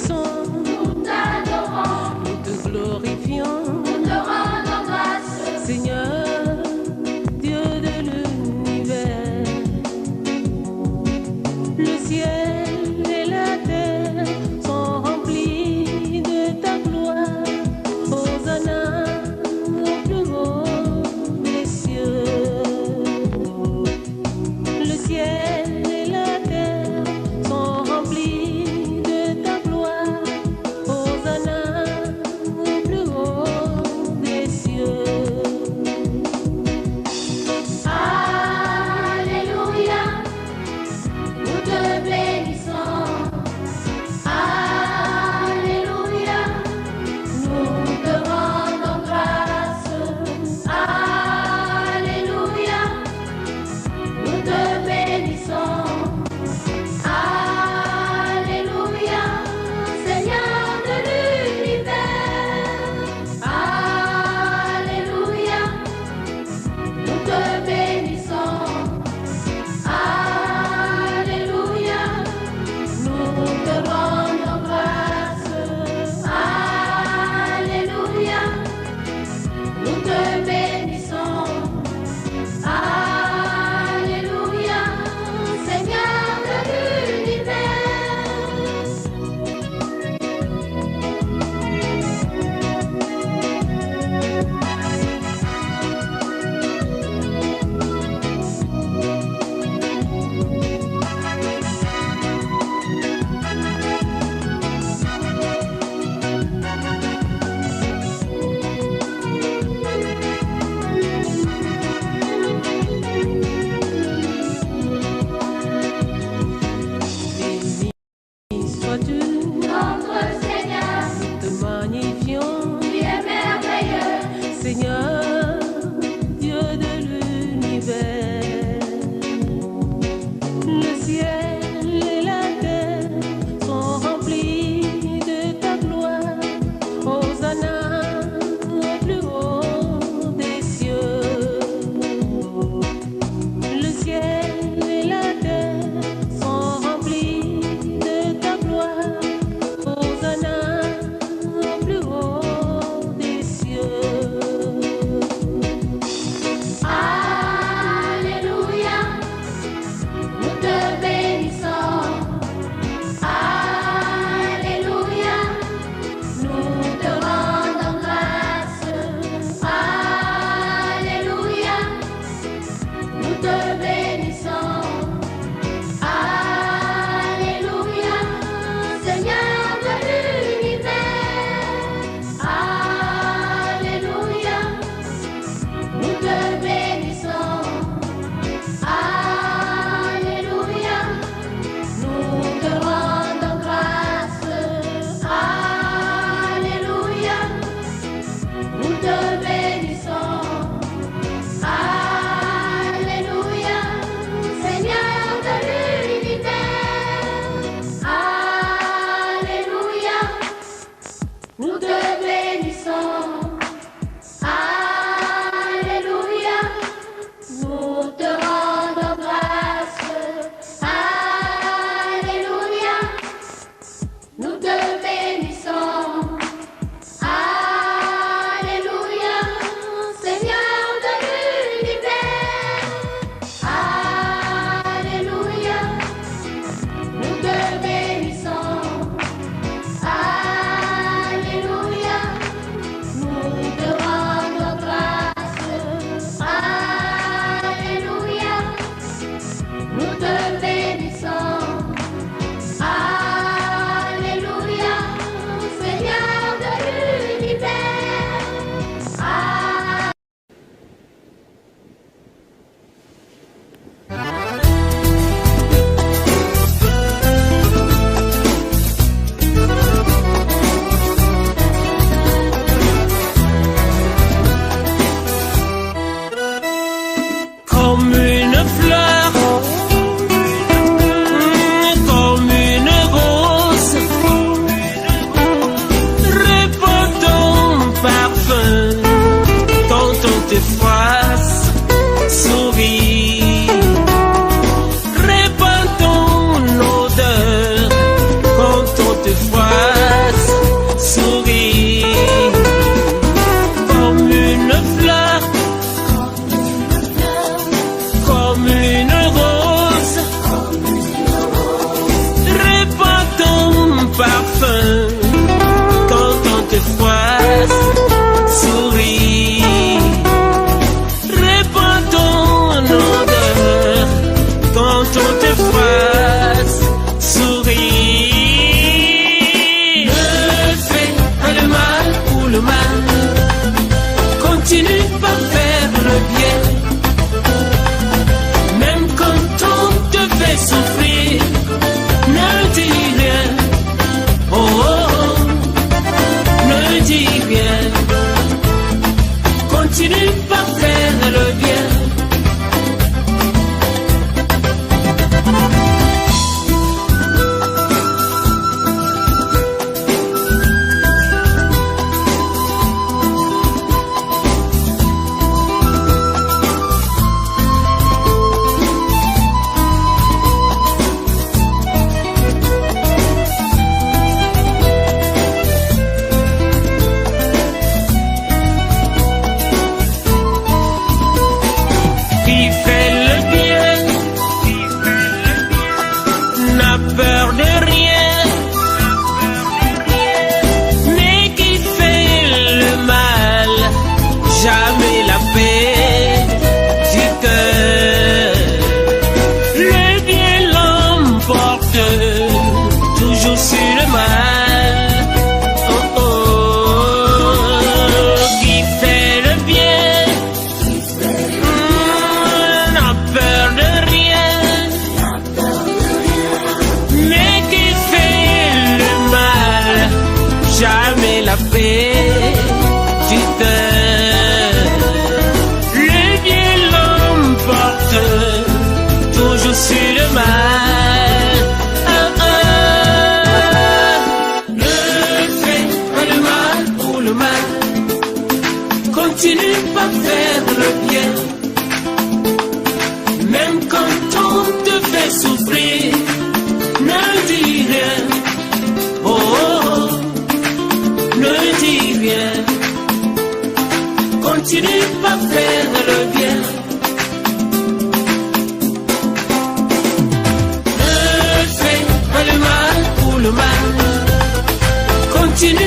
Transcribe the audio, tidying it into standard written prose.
bénissons, nous t'adorons, nous te glorifions, nous te rendons grâce. Seigneur, Dieu de l'univers. Le ciel et la terre sont remplis de ta gloire. Hosanna au plus haut des cieux. Le ciel et la terre sont remplis de ta gloire. Hosanna au plus haut des cieux. Alléluia, nous te bénissons. Alléluia, nous te rendons grâce. Alléluia, nous te bénissons. Alléluia, Seigneur de l'univers. Alléluia, nous te bénissons. Alléluia, nous te rendons grâce. Alléluia, nous te bénissons. Alléluia, Seigneur de Béni sois-tu, notre Seigneur, te magnifions, tu es merveilleux. Seigneur, Dieu de l'univers. Le ciel et la terre sont remplis de ta gloire. Hosanna au plus haut des cieux. Le ciel et la terre sont remplis de ta gloire. Hosanna au plus haut des cieux. Continue pas faire le bien, même quand on te fait souffrir. Ne dis rien, oh, oh, oh. Ne dis rien. Continue pas faire le bien. Ne fais pas le mal pour le mal. Continue